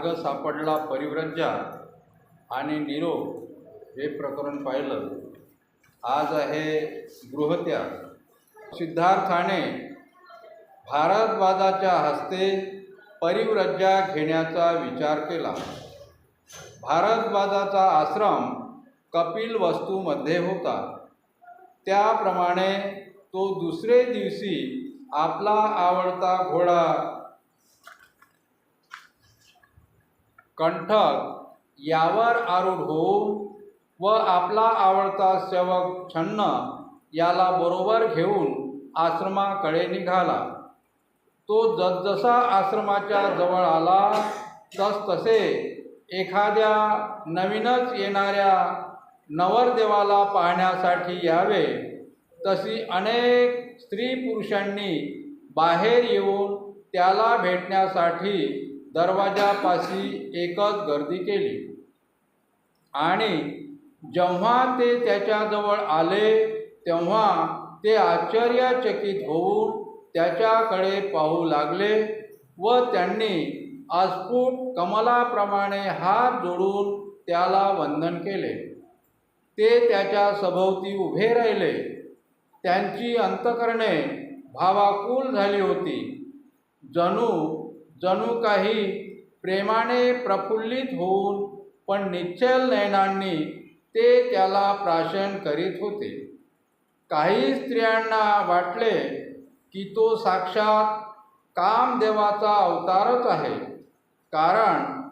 मार्ग सापडला परिव्रज्या आणि निरोग हे प्रकरण पाहिलं. आज आहे गृहत्याग. सिद्धार्थाने भारद्वाजाच्या हस्ते परिव्रज्या घेण्याचा विचार केला. भारद्वाजाचा आश्रम कपिलवस्तूमध्ये होता. त्याप्रमाणे तो दुसरे दिवशी आपला आवडता घोडा कंठक यावर आरूढ होऊन व आपला आवडता सेवक छन्न याला बरोबर घेऊन आश्रमाकडे निघाला. तो जसजसा आश्रमाच्या जवळ आला तसतसे एखाद्या नवीनच येणाऱ्या नवरदेवाला पाहण्यासाठी यावे तशी अनेक स्त्री पुरुषांनी बाहेर येऊन त्याला भेटण्यासाठी दरवाजापाशी एकच गर्दी केली. आणि जेव्हा ते त्याच्याजवळ आले तेव्हा ते आश्चर्यचकित होऊन त्याच्याकडे पाहू लागले व त्यांनी अस्फुट कमलाप्रमाणे हात जोडून त्याला वंदन केले. ते त्याच्या सभोवती उभे राहिले. त्यांची अंतकरणे भावाकुल झाली होती. जणू काही प्रेमाने प्रफुल्लित होऊन पण निश्चल नयनांनी ते त्याला प्राशन करीत होते. काही स्त्रियांना वाटले की तो साक्षात कामदेवाचा अवतारच आहे, कारण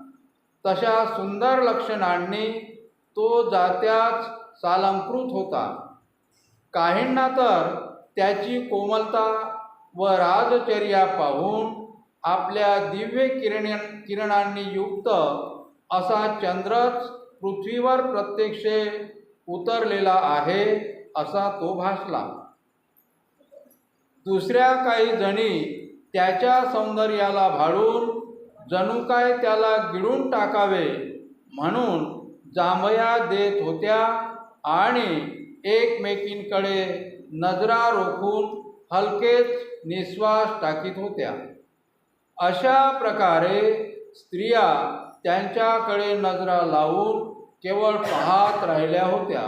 तशा सुंदर लक्षणांनी तो जात्याच सालंकृत होता. काहींना तर त्याची कोमलता व राजचर्या पाहून आपल्या दिव्य किरणांनी युक्त असा चंद्रच पृथ्वीवर प्रत्यक्ष उतरलेला आहे असा तो भासला. दुसऱ्या काही जणी त्याच्या सौंदर्याला भाळून जणू काय त्याला गिळून टाकावे म्हणून जांभया देत होत्या आणि एकमेकींकडे नजरा रोखून हलकेच निश्वास टाकीत होत्या. अशा प्रकारे स्त्रिया त्यांच्याकडे नजरा लावून केवळ पाहत राहिल्या होत्या.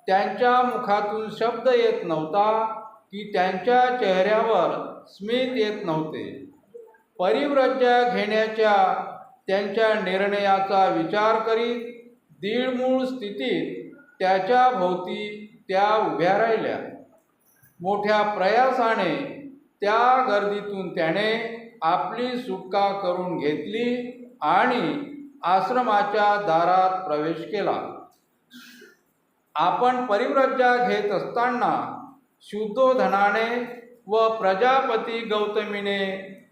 त्यांच्या मुखातून शब्द येत नव्हता की त्यांच्या चेहऱ्यावर स्मित येत नव्हते. परिव्रज्या घेण्याच्या त्यांच्या निर्णयाचा विचार करीत दीडमूळ स्थितीत त्याच्या भोवती त्या उभ्या राहिल्या. मोठ्या प्रयासाने त्या गर्दीतून त्याने आपली सुटका करून घेतली आणि आश्रमाच्या दारात प्रवेश केला. आपण परिव्रज्या घेत असताना शुद्धोधनाने व प्रजापती गौतमीने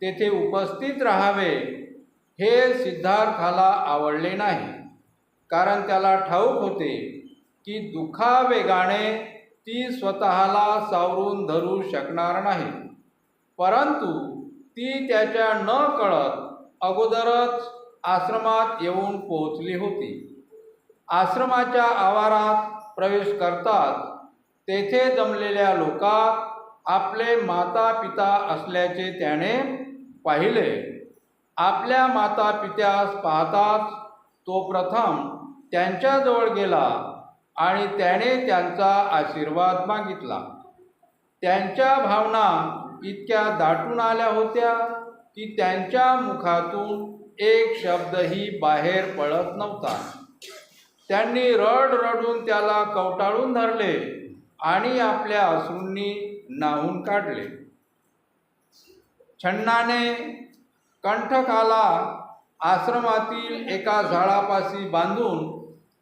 तेथे उपस्थित राहावे हे सिद्धार्थाला आवडले नाही, कारण त्याला ठाऊक होते की दुःखावेगाने ती स्वतःला सावरून धरू शकणार नाही. परंतु ती त्याच्या न कळत अगोदरच आश्रमात येऊन पोहोचली होती. आश्रमाच्या आवारात प्रवेश करताच तेथे जमलेल्या लोकात आपले माता पिता असल्याचे त्याने पाहिले. आपल्या माता पित्यास पाहताच तो प्रथम त्यांच्याजवळ गेला आणि त्याने त्यांचा आशीर्वाद मागितला. त्यांच्या भावना इतक्या दाटून आल्या होत्या की त्यांच्या मुखातून एक शब्दही बाहेर पडत नव्हता. त्यांनी रडून त्याला कवटाळून धरले आणि आपल्या अश्रूंनी न्हाऊन काढले. छन्नाने कंठकाला आश्रमातील एका झाडापाशी बांधून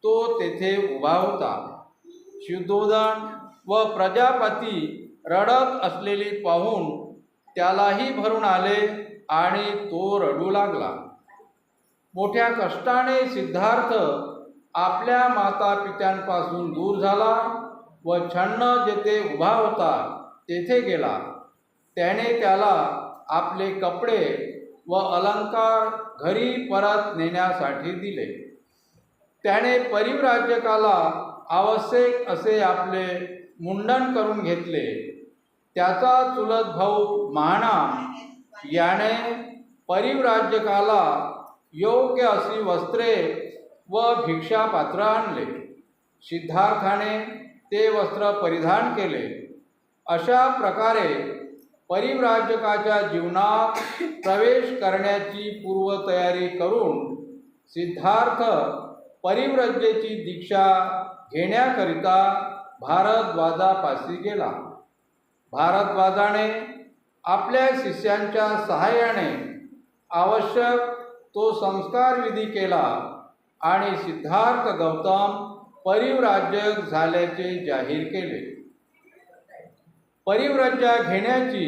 तो तेथे उभा होता. शुद्धोधन व प्रजापती रडत असलेली पाहून त्यालाही भरून आले आणि तो रडू लागला. मोठ्या कष्टाने सिद्धार्थ आपल्या माता पित्यांपासून दूर झाला व छन्न जेथे उभा होता तेथे गेला. त्याने त्याला आपले कपडे व अलंकार घरी परत नेण्यासाठी दिले. त्याने परिव्राजकाला आवश्यक असे आपले मुंडन करून घेतले. त्याचा चुलत भाऊ महाना याने परिव्राजकाला योग्य अशी वस्त्रे व भिक्षापात्र आणले. सिद्धार्थाने ते वस्त्र परिधान केले. अशा प्रकारे परिव्राजकाच्या जीवनात प्रवेश करण्याची पूर्वतयारी करून सिद्धार्थ परिव्रजेची दीक्षा घेण्याकरिता भारद्वाजापाशी गेला. भारद्वाजाने आपल्या शिष्यांच्या सहाय्याने आवश्यक तो संस्कार विधी केला आणि सिद्धार्थ गौतम परिव्राजक झाल्याचे जाहीर केले. परिव्रजा घेण्याची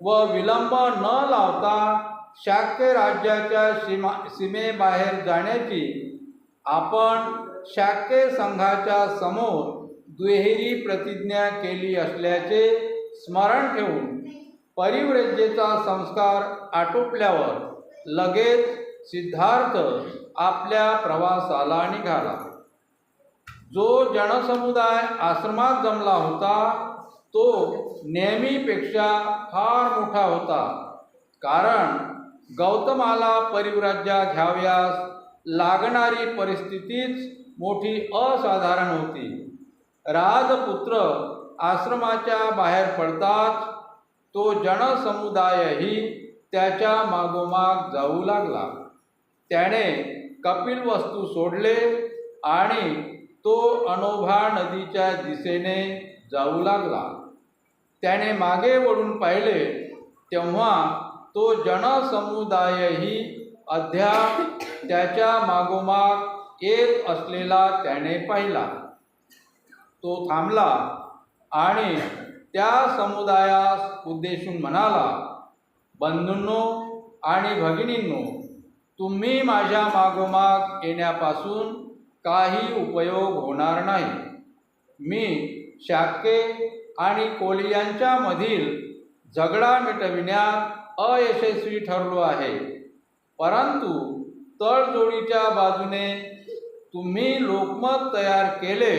व विलंब न लावता शाक्य राज्याच्या सीमेबाहेर जाण्याची आपण शाक्य संघाच्या समोर दुहेरी प्रतिज्ञा केली असल्याचे स्मरण ठेवून परिव्रजेचा संस्कार आटोपल्यावर लगेच सिद्धार्थ आपल्या प्रवासाला निघाला. जो जनसमुदाय आश्रमात जमला होता तो नेहमीपेक्षा फार मोठा होता, कारण गौतमाला परिव्रजा घ्यावयास लागणारी परिस्थितीच मोठी असाधारण होती. राजपुत्र आश्रमाच्या बाहेर पडताच तो जनसमुदायही त्याच्या मागोमाग जाऊ लागला. त्याने कपिलवस्तू सोडले आणि तो अनोभा नदीच्या दिशेने जाऊ लागला. त्याने मागे वळून पाहिले तेव्हा तो जनसमुदायही अद्याप त्याच्या मागोमाग येत असलेला त्याने पाहिला. तो थांबला आणि त्या समुदायास उद्देशून म्हणाला, बंधूंनो आणि भगिनींनो, तुम्ही माझ्या मागोमाग येण्यापासून काही उपयोग होणार नाही. मी शाक्य आणि कोलियांच्या मधील झगडा मिटविण्यात अयशस्वी ठरलो आहे, परंतु तडजोडीच्या बाजूने तुम्ही लोकमत तयार केले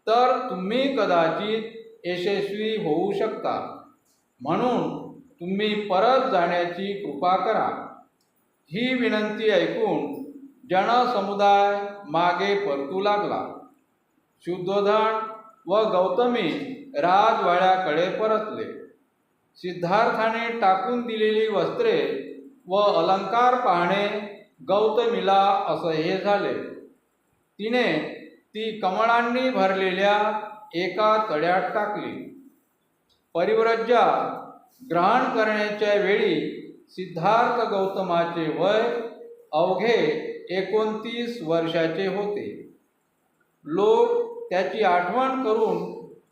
तर तुम्ही कदाचित यशस्वी होऊ शकता. म्हणून तुम्ही परत जाण्याची कृपा करा. ही विनंती ऐकून जनसमुदाय मागे परतू लागला. शुद्धोधन व गौतमी राजवाड्याकडे परतले. सिद्धार्थाने टाकून दिलेली वस्त्रे व अलंकार पाहणे गौतमीला असह्य झाले. तिने ती कमळांनी भरलेल्या एका तड्यात टाकली. परिव्रजा ग्रहण करण्याच्या वेळी सिद्धार्थ गौतमाचे वय अवघे 29 वर्षाचे होते. लोक त्याची आठवण करून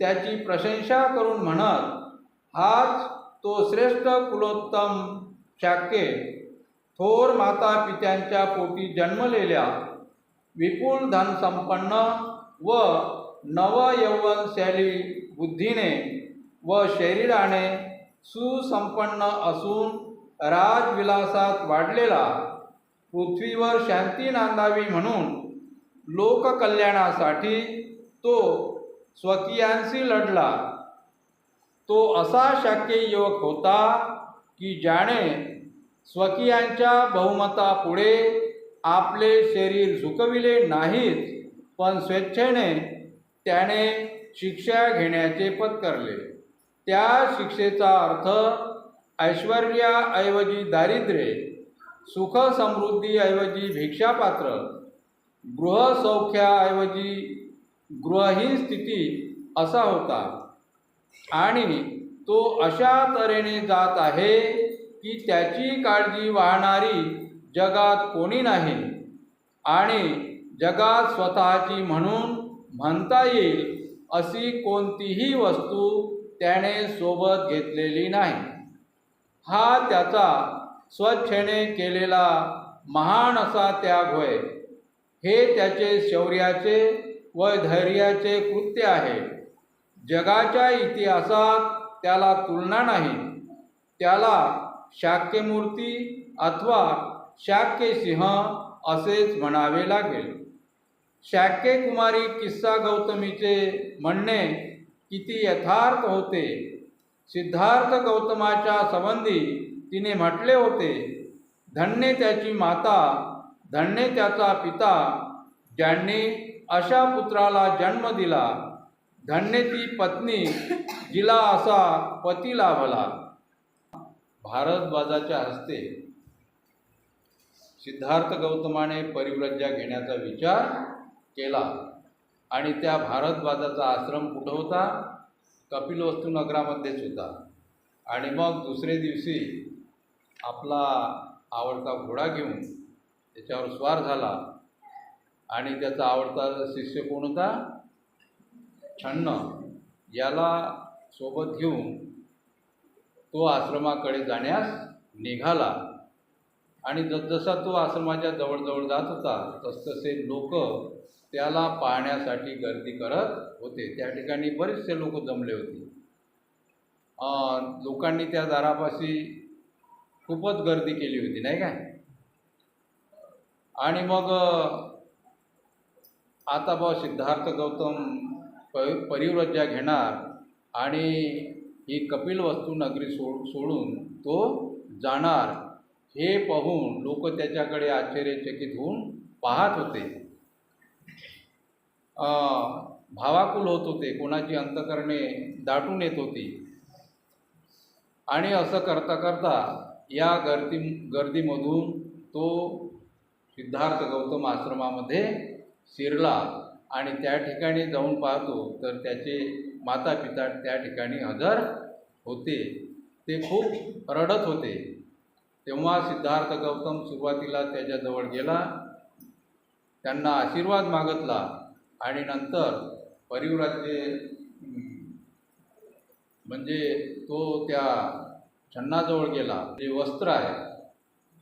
त्याची प्रशंसा करून म्हणत, हाच तो श्रेष्ठ कुलोत्तम शाक्य, थोर माता पित्यांच्या पोटी जन्मलेल्या, विपुल धनसंपन्न व नवयौवनशाली बुद्धीने व शरीराने सुसंपन्न असून राजविलासात वाढलेला, पृथ्वीवर शांती नांदावी म्हणून लोककल्याणासाठी तो स्वकीयांशी लढला. तो असा शाक्य युवक होता की ज्याने स्वकीयांच्या बहुमतापुढे आपले शरीर झुकविले नाहीच, पण स्वेच्छेने त्याने शिक्षा घेण्याचे पत्करले. त्या शिक्षेचा अर्थ ऐश्वर्याऐवजी दारिद्र्य, सुख समृद्धीऐवजी भिक्षापात्र, गृहसौख्याऐवजी गृहहीन स्थिती असा होता. आणि तो अशा तऱ्हेने जात आहे की त्याची काळजी वाहणारी जगात कोणी नाही आणि जगात स्वतःची म्हणून म्हणता येईल अशी कोणतीही वस्तू त्याने सोबत घेतलेली नाही. हा त्याचा स्वच्छेने केलेला महान असा त्याग होय. हे त्याचे शौर्याचे व धैर्याचे कृत्य आहे. जगाच्या इतिहासात त्याला तुलना नाही. त्याला शाक्यमूर्ती अथवा शाक्यसिंह असेच म्हणावे लागेल. शाक्यकुमारी किस्सा गौतमीचे म्हणणे किती यथार्थ होते. सिद्धार्थ गौतमाच्या संबंधी तिने म्हटले होते, धन्य त्याची माता धन्य त्याचा पिता ज्यांनी अशा पुत्राला जन्म दिला, धन्य ती पत्नी जिला असा पती लाभला. भारद्वाजाच्या हस्ते सिद्धार्थ गौतमाने परिव्रज्या घेण्याचा विचार केला आणि त्या भारद्वाजाचा आश्रम कुठं होता? कपिलवस्तू नगरामध्येच होता. आणि मग दुसरे दिवशी आपला आवडता घोडा घेऊन त्याच्यावर स्वार झाला आणि त्याचा आवडता शिष्य कोण होता? छन्न. याला सोबत घेऊन तो आश्रमाकडे जाण्यास निघाला. आणि जसजसा तो आश्रमाच्या जवळजवळ जात होता तसतसे लोक त्याला पाहण्यासाठी गर्दी करत होते. त्या ठिकाणी बरेचसे लोक जमले होते. लोकांनी त्या दारापाशी खूपच गर्दी केली होती, नाही काय? आणि मग आता सिद्धार्थ गौतम परिव्रज्या घेणार आणि ही कपिलवस्तू नगरी सोडून तो जाणार, हे पाहून लोक त्याच्याकडे आश्चर्यचकित होऊन पाहत होते. भावाकुल होत होते. कोणाची अंतःकरणे दाटून येत होती. आणि असं करता करता या गर्दीमधून तो सिद्धार्थ गौतम आश्रमामध्ये शिरला. आणि त्या ठिकाणी जाऊन पाहतो तर त्याचे माता पिता त्या ठिकाणी हजर होते. ते खूप रडत होते. तेव्हा सिद्धार्थ गौतम सुरुवातीला त्याच्याजवळ गेला, त्यांना आशीर्वाद मागितला आणि नंतर परिव्राजे म्हणजे तो त्या छन्नाजवळ गेला. जे वस्त्र आहे,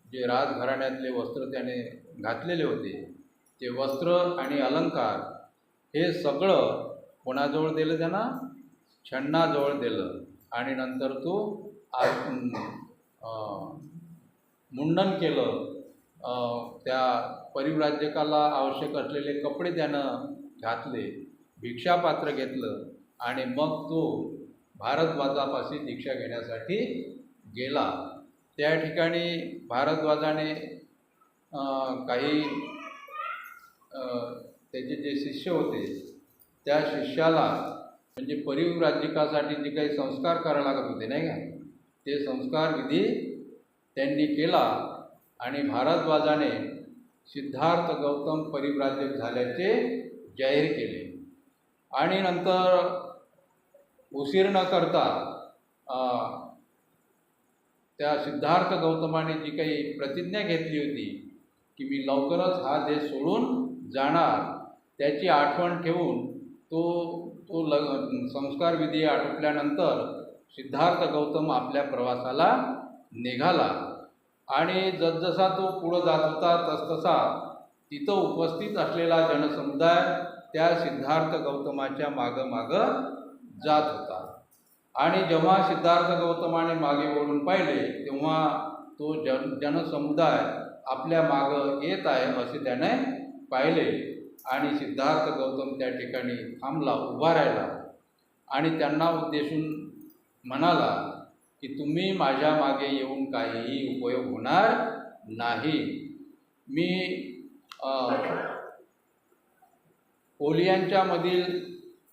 जे राजघराण्यातले वस्त्र त्याने घातलेले होते, ते वस्त्र आणि अलंकार हे सगळं कोणाजवळ दिलं? त्यांना छन्नाजवळ दिलं. आणि नंतर तो मुंडन केलं. त्या परिव्राजकाला आवश्यक असलेले कपडे त्यानं घातले, भिक्षापात्र घेतलं आणि मग तो भारद्वाजापाशी दीक्षा घेण्यासाठी गेला. त्या ठिकाणी भारद्वाजाने काही त्याचे जे शिष्य होते त्या शिष्याला म्हणजे परिव्राजकासाठी जे काही संस्कार करायला लागत होते, नाही का, ते संस्कार विधी त्यांनी केला. आणि भारद्वाजाने सिद्धार्थ गौतम परिव्राजक झाल्याचे जाहीर केले. आणि नंतर उशीर न करता त्या सिद्धार्थ गौतमाने जी काही प्रतिज्ञा घेतली होती की मी लवकरच हा देश सोडून जाणार, त्याची आठवण ठेवून तो संस्कार विधी आटोपल्यानंतर सिद्धार्थ गौतम आपल्या प्रवासाला निघाला. आणि जसजसा तो पुढं जात होता तसतसा तिथं उपस्थित असलेला जनसमुदाय त्या सिद्धार्थ गौतमाच्या मागं जात होता. आणि जेव्हा सिद्धार्थ गौतमाने मागे वळून पाहिले तेव्हा तो जनसमुदाय आपल्या मागं येत आहे असे त्याने पाहिले. आणि सिद्धार्थ गौतम त्या ठिकाणी थांबला, उभा राहिला आणि त्यांना उद्देशून म्हणाला की तुम्ही माझ्या मागे येऊन काहीही उपयोग होणार नाही. मी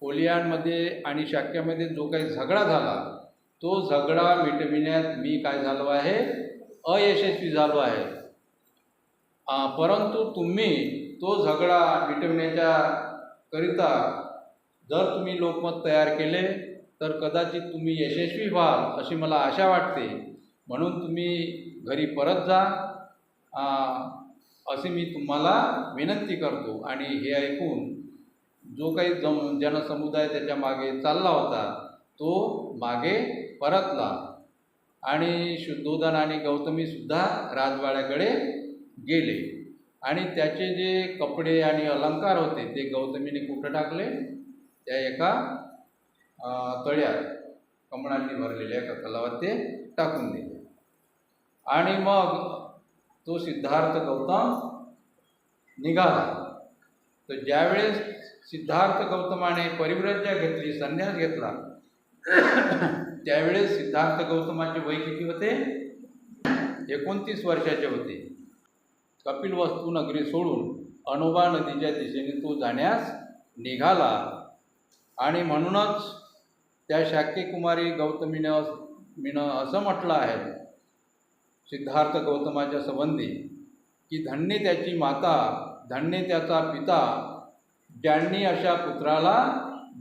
कोलियांमध्ये आणि शाक्यामध्ये जो काही झगडा झाला तो झगडा मिटविण्यात मी काय झालो आहे? अयशस्वी झालो आहे. परंतु तुम्ही तो झगडा मिटवण्याच्या करिता जर तुम्ही लोकमत तयार केले तर कदाचित तुम्ही यशस्वी व्हाल अशी मला आशा वाटते. म्हणून तुम्ही घरी परत जा असे मी तुम्हाला विनंती करतो. आणि हे ऐकून जो काही जनसमुदाय त्याच्या मागे चालला होता तो मागे परतला. आणि शुद्धोधन आणि गौतमीसुद्धा राजवाड्याकडे गेले. आणि त्याचे जे कपडे आणि अलंकार होते ते गौतमीने कुठं टाकले? त्या एका तळ्यात, कमळांनी भरलेल्या एका तलावात ते टाकून दिले. आणि मग तो सिद्धार्थ गौतम निघाला. तर ज्यावेळेस सिद्धार्थ गौतमाने परिव्रज्या घेतली, संन्यास घेतला, त्यावेळेस सिद्धार्थ गौतमाचे वय किती होते? 29 वर्षाचे होते. कपिलवस्तू नगरी सोडून अनोबा नदीच्या दिशेने तो जाण्यास निघाला. आणि म्हणूनच त्या शाक्यकुमारी गौतमीनं असं म्हटलं आहे सिद्धार्थ गौतमाच्या संबंधी की धन्य त्याची माता, धन्य त्याचा पिता, ज्यांनी अशा पुत्राला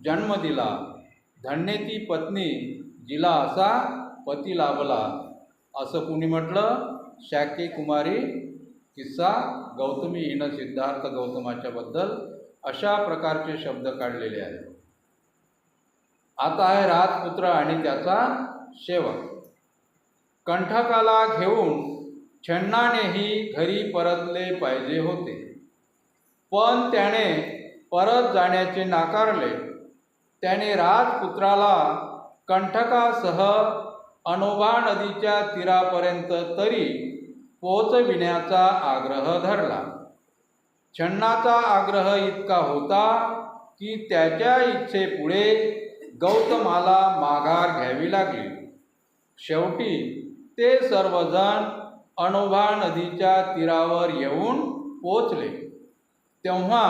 जन्म दिला, धन्य ती पत्नी जिला असा पती लाभला. असं कुणी म्हटलं? शाक्यकुमारी किस्सा गौतमी हिनं सिद्धार्थ गौतमाच्या बद्दल अशा प्रकारचे शब्द काढलेले आहेत. आता आहे राजपुत्र आणि त्याचा सेवक. कंठकाला घेऊन छन्नानेही घरी परतले पाहिजे होते, पण त्याने परत जाण्याचे नाकारले. त्याने राजपुत्राला कंठकासह अनोबा नदीच्या तीरापर्यंत तरी पोहोचविण्याचा आग्रह धरला. छन्नाचा आग्रह इतका होता की त्याच्या इच्छेपुढे गौतमाला माघार घ्यावी लागली. शेवटी ते सर्वजण अनोबा नदीच्या तीरावर येऊन पोचले. तेव्हा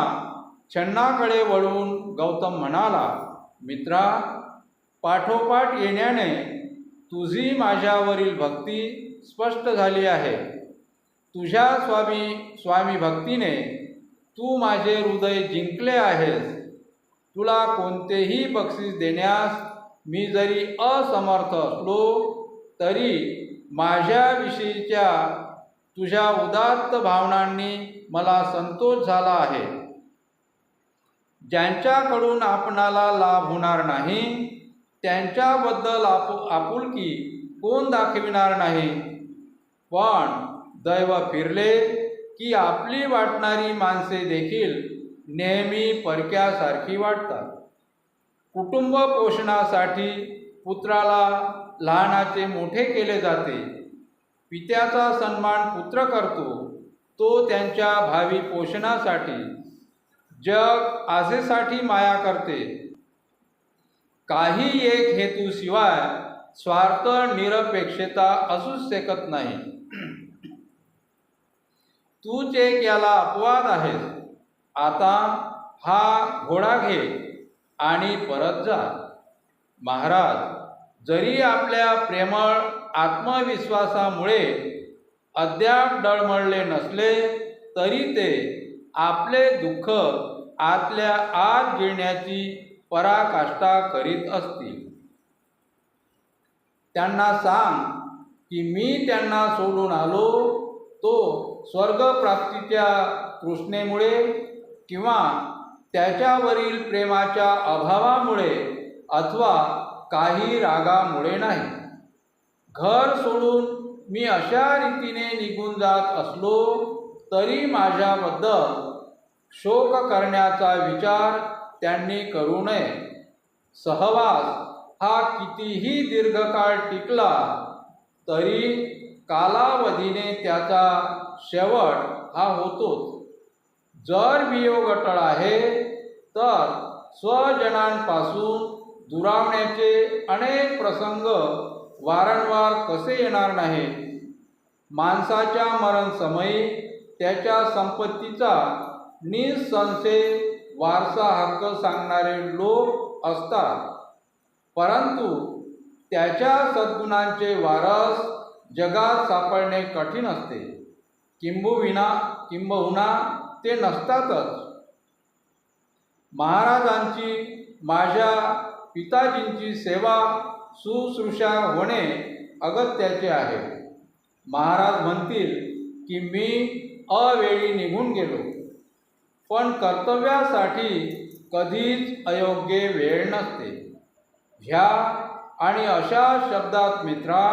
छन्नाकडे वळून गौतम म्हणाला, मित्रा, पाठोपाठ येण्याने तुझी माझ्यावरील भक्ती स्पष्ट झाली आहे. तुझ्या स्वामी भक्तीने तू माझे हृदय जिंकले आहेस. तुला कोणतेही बक्षीस देण्यास मी जरी असमर्थ असलो तरी माझ्याविषयीच्या तुझ्या उदात्त भावनांनी मला संतोष झाला आहे. ज्यांच्याकडून आपणाला लाभ होणार नाही त्यांच्याबद्दल आपुलकी कोण दाखविणार नाही? पण दैव फिरले की आपली वाटणारी माणसे देखील नेहमी परक्यासारखी वाटतात. कुटुंब पोषणासाठी पुत्राला लहानाचे मोठे केले जाते. पित्याचा सन्मान पुत्र करतो, तो त्यांच्या भावी पोषणासाठी. जग आसेसाठी माया करते. काही एक हेतूशिवाय स्वार्थ निरपेक्षता असूच शकत नाही. तूच एक याला अपवाद आहेस. आता हा घोडा घे आणि परत जा. महाराज, जरी आपल्या प्रेमळ आत्मविश्वासामुळे अद्याप डळमळले नसले तरी ते आपले दुःख आतल्या आत गिळण्याची पराकाष्ठा करीत असतील. त्यांना सांग की मी त्यांना सोडून आलो तो स्वर्गप्राप्तीच्या तृष्णेमुळे किंवा त्याच्यावरील प्रेमाच्या अभावामुळे अथवा काही रागामुळे नाही. घर सोडून मी अशा रीतीने निघून जात असलो तरी माझ्याबद्दल शोक करण्याचा विचार त्यांनी करू नये. सहवास हा कितीही दीर्घकाळ टिकला तरी कालावधीने त्याचा शेवट हा होतोच. जर वियोग अटळ आहे तर स्वजनांपासून दुरावण्याचे अनेक प्रसंग वारंवार कसे येणार नाहीत? माणसाच्या मरणसमयी त्याच्या संपत्तीचा निसंशय वारसा हक्क सांगणारे लोक असतात, परंतु त्याच्या सद्गुणांचे वारस जगात सापडणे कठीण असते. किंबहुना ते नसतातच. महाराजांची, माझ्या पिताजींची सेवा शुश्रूषा होणे अगत्याचे आहे. महाराज म्हणतील की मी अवेळी निघून गेलो, पण कर्तव्यासाठी कधीच अयोग्य वेळ नसते. ह्या आणि अशा शब्दात मित्रा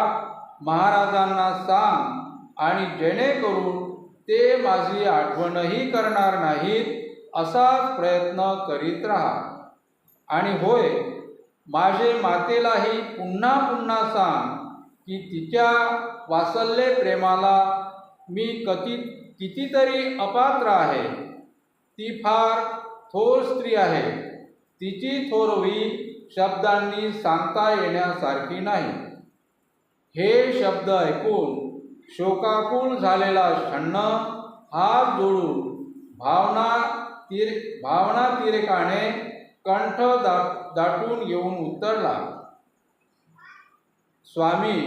महाराजांना सांग आणि जेणेकरून ते माझी आठवणही करणार नाहीत असाच प्रयत्न करीत राहा. आणि होय, माझे मातेलाही पुन्हा पुन्हा सांग की तिच्या वात्सल्य प्रेमाला मी कितीतरी अपात्र आहे. ती फार थोर स्त्री आहे. तिची थोरवी शब्दांनी सांगता येण्यासारखी नाही. हे शब्द ऐकून शोकाकुल झालेला छन्न हात जोडून भावनातिरेकाने कंठ दाटून येऊन उत्तरला, स्वामी,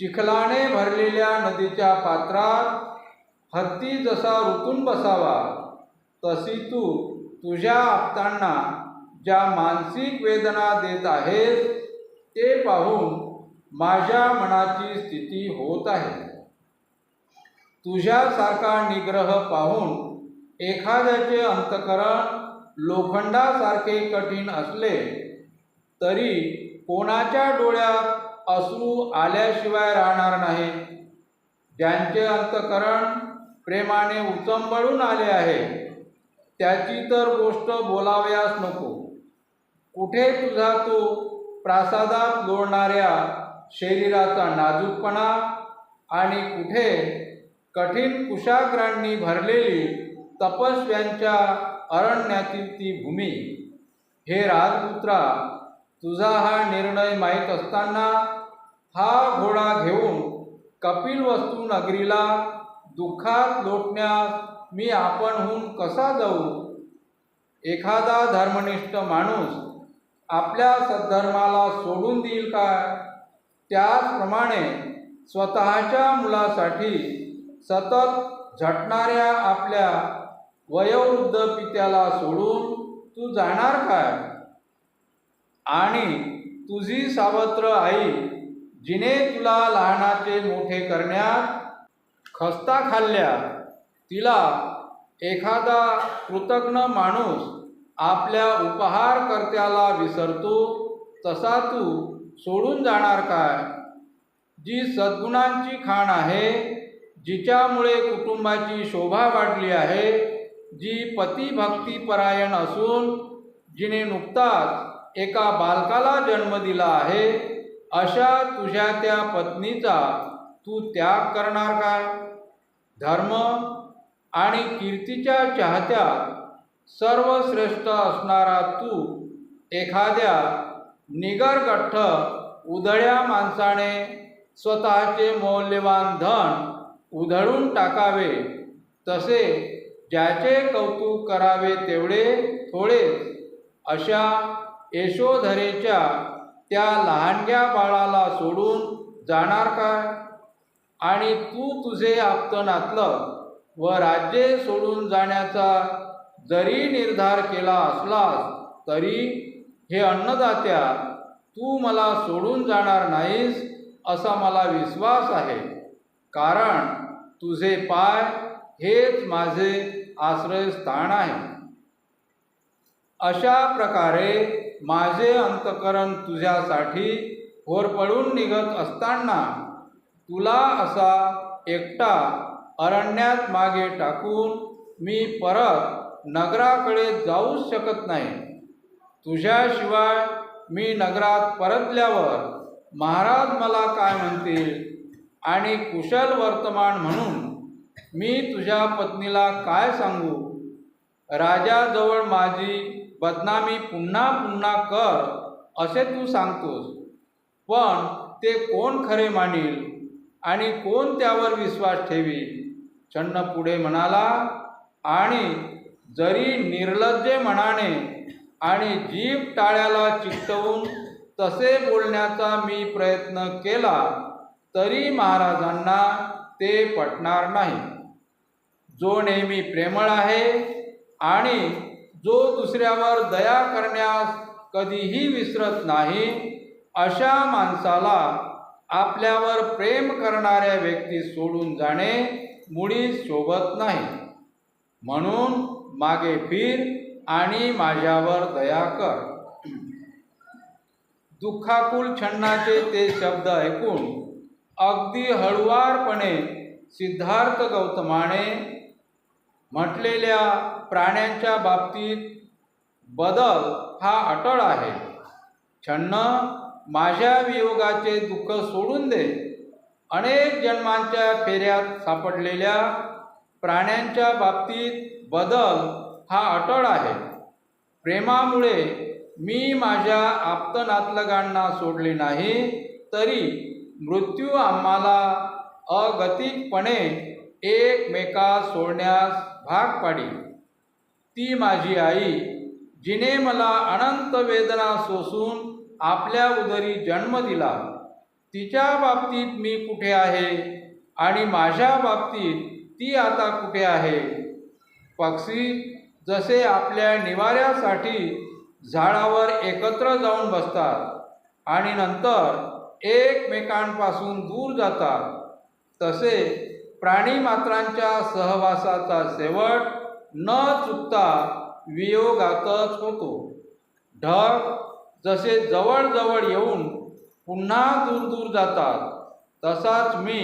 चिखलाने भरलेल्या नदीच्या पात्रात हत्ती जसा रुतून बसावा तशी तू तुझ्या आप्तांना ज्या मानसिक वेदना देत आहेस ते पाहून माझ्या मनाची स्थिती होत आहे. तुझ्यासारखा निग्रह पाहून एखाद्याचे अंतःकरण लोखंडासारखे कठीण असले तरी कोणाच्या डोळ्यात अश्रू आल्याशिवाय राहणार नाही. ज्यांचे अंतःकरण प्रेमाने उचंबळून आले आहे त्याची तर गोष्ट बोलावयास नको. कुठे तुझा तो प्रासादात लोळणाऱ्या शरीराचा नाजूकपणा आणि कुठे कठीण कुशाग्रांनी भरलेली तपस्व्यांच्या अरण्यातील ती भूमी. हे राजपुत्रा, तुझा हा निर्णय माहीत असताना हा घोडा घेऊन कपिलवस्तू नगरीला दुःखात लोटण्यास मी आपणहून कसा जाऊ? एखादा धर्मनिष्ठ माणूस आपल्या सद्धर्माला सोडून देईल का? त्याचप्रमाणे स्वतःच्या मुलासाठी सतत झटणाऱ्या आपल्या वयोवृद्ध पित्याला सोडून तू जाणार काय? आणि तुझी सावत्र आई, जिने तुला लहानाचे मोठे करण्यात खस्ता खाल्ल्या, तिला एखादा कृतज्ञ माणूस आपल्या उपहारकर्त्याला विसरतो तसा तू सोडून जाणार काय? जी सद्गुणांची खाण आहे, जिच्यामुळे कुटुंबाची शोभा वाढली आहे, जी पतिभक्तिपरायण असून जिने नुकताच एका बालकाला जन्म दिला आहे, अशा तुझ्या त्या पत्नीचा तू त्याग करणार काय? धर्म आणि कीर्तीच्या चाहत्यात सर्वश्रेष्ठ असणारा तू एखाद्या निगरगठ्ठ उधळ्या माणसाने स्वतःचे मौल्यवान धन उधळून टाकावे तसे ज्याचे कौतुक करावे तेवढे थोडेच अशा यशोधरेच्या त्या लहानग्या बाळाला सोडून जाणार काय? आणि तू तुझे आप्तनातलं व राज्ये सोडून जाण्याचा जरी निर्धार केला असलास तरी हे अन्नदात्या, तू मला सोडून जाणार नाहीस असा मला विश्वास आहे, कारण तुझे पाय हेच माझे आश्रयस्थान आहे. अशा प्रकारे माझे अंतःकरण तुझ्यासाठी होरपळून निघत असताना तुला असा एकटा अरण्यात मागे टाकून मी परत नगराकडे जाऊच शकत नाही. तुझ्याशिवाय मी नगरात परतल्यावर महाराज मला काय म्हणतील आणि कुशल वर्तमान म्हणून मी तुझ्या पत्नीला काय सांगू? राजाजवळ माझी बदनामी पुन्हा पुन्हा कर असे तू सांगतोस, पण ते कोण खरे मानील आणि कोण त्यावर विश्वास ठेवील? छन्न पुढे म्हणाला, आणि जरी निर्लज्ज मनाने आणि जीभ टाळ्याला चिकटवून तसे बोलण्याचा मी प्रयत्न केला तरी महाराजांना ते पटणार नाही. जो नेहमी प्रेमळ आहे आणि जो दुसऱ्यावर दया करण्यास कधीही विसरत नाही, अशा माणसाला आपल्यावर प्रेम करणाऱ्या व्यक्ती सोडून जाणे मुळीच शोभत नाही. म्हणून मागे फिर आणि माझ्यावर दया कर. दुःखाकुल छन्नाचे ते शब्द ऐकून अगदी हळुवारपणे सिद्धार्थ गौतमाने म्हटलेल्या प्राण्यांच्या बाबतीत बदल हा अटळ आहे. छन्न, माझ्या वियोगाचे दुःख सोडून दे. अनेक जन्मांच्या फेऱ्यात सापडलेल्या प्राण्यांच्या बाबतीत बदल हा अटळ आहे. प्रेमामुळे मी माझ्या आप्तनातलगांना सोडले नाही तरी मृत्यू आम्हाला अगतिकपणे एकमेकास सोडण्यास भाग पाडी. ती माझी आई, जिने मला अनंत वेदना सोसून आपल्या उदरी जन्म दिला. तिच्या बाबतीत मी कुठे आहे आणि माझ्या बाबतीत ती आता कुठे आहे? पक्षी जसे आपल्या निवाऱ्यासाठी झाडावर एकत्र जाऊन बसतात आणि नंतर एकमेकांपासून दूर जातात, तसे प्राणीमात्रांच्या सहवासाचा शेवट न चुकता वियोगातच होतो. ढग जसे जवळजवळ येऊन पुन्हा दूर दूर जातात, तसाच मी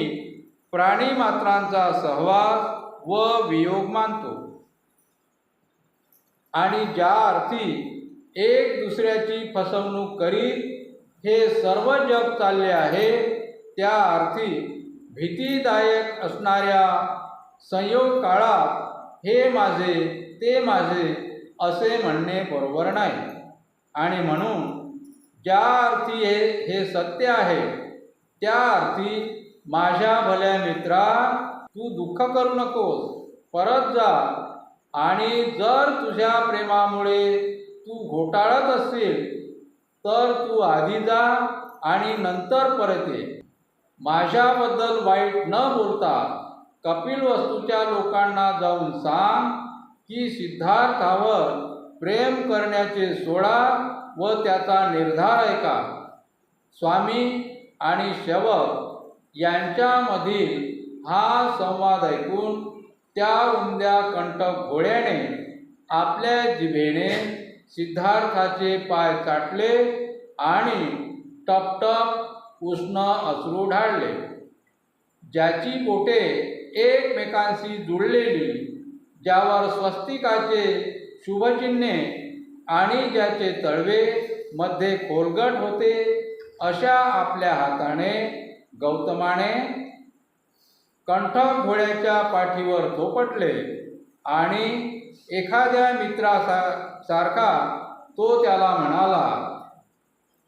प्राणीमात्रांचा सहवास व वियोग मानतो. आणि ज्या अर्थी एक दुसऱ्याची फसवणूक करीत हे सर्व जग चालले आहे, त्या अर्थी भीतीदायक असणाऱ्या संयोग काळात हे माझे ते माझे असे म्हणणे बरोबर नाही. आणि म्हणून ज्या अर्थी हे सत्य आहे, त्या अर्थी माझ्या भल्या मित्रा, तू दुःख करू नकोस, परत जा. आणि जर तुझ्या प्रेमामुळे तू घोटाळत असशील तर तू आधी जा आणि नंतर परत ये. माझ्याबद्दल वाईट न बोलता कपिलवस्तूच्या लोकांना जाऊन सांग की सिद्धार्थावर प्रेम करण्याचे सोडा व त्याचा निर्धार ऐका. स्वामी आणि सेवक यांच्यामधील हा संवाद ऐकून त्या उमद्या कंटक घोड्याने आपल्या जिभेने सिद्धार्थाचे पाय चाटले आणि टपटप उष्ण अश्रू ढाळले. ज्याची बोटे एकमेकांशी जुळलेली, ज्यावर स्वस्तिकाचे शुभचिन्हे आणि ज्याचे तळवे मध्ये खोलगट होते, अशा आपल्या हाताने गौतमाने कंठक घोड्याच्या पाठीवर थोपटले आणि एखाद्या मित्रासारखा तो त्याला म्हणाला,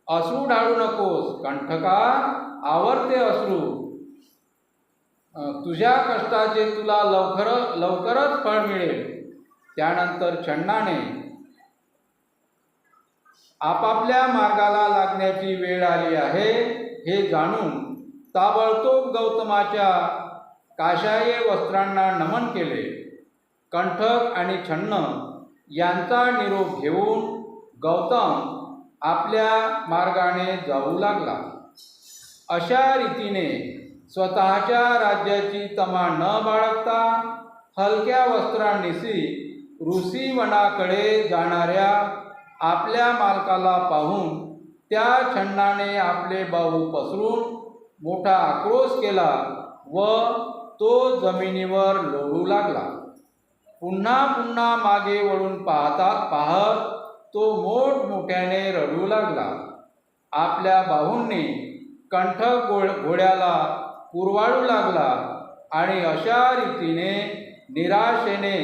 अश्रू ढाळू नकोस कंठका, आवरते अश्रू. तुझ्या कष्टाचे तुला लवकरच फळ मिळेल. त्यानंतर छन्नाने आपापल्या मार्गाला लागण्याची वेळ आली आहे हे जाणून ताबडतोब गौतमाच्या काशाये वस्त्रांना नमन केले. कंठक आणि छन्न यांचा निरोप घेऊन गौतम आपल्या मार्गाने जाऊ लागला. अशा रीतीने स्वतःच्या राज्याची तमा न बाळगता हलक्या वस्त्रांनिशी ऋषीवनाकडे जाणाऱ्या आपल्या मालकाला पाहून त्या छन्नाने आपले बाहू पसरून मोठा आक्रोश केला व तो जमिनीवर लोळू लागला. पुन्हा पुन्हा मागे वळून पाहत तो मोठमोठ्याने रडू लागला. आपल्या बाहूंनी कंठक घोड्याला कुरवाळू लागला आणि अशा रीतीने निराशेने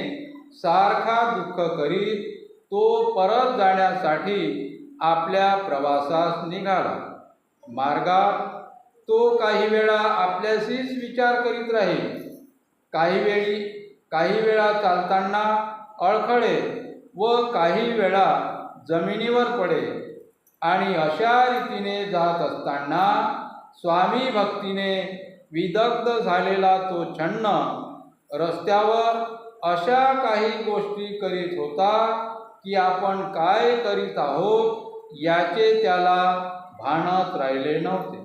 सारखा दुःख करीत तो परत जाण्यासाठी आपल्या प्रवासास निघाला. मार्गात तो काही वेळा आपल्याशीच विचार करीत राहील. काही वेळा चालताना अडखळे व काही वेळा जमिनीवर पडे. आणि अशा रीतीने जात असताना स्वामी भक्तीने विदग्ध झालेला तो छन्न रस्त्यावर अशा काही गोष्टी करीत होता की आपण काय करीत आहोत याचे त्याला भानच राहिले नव्हते.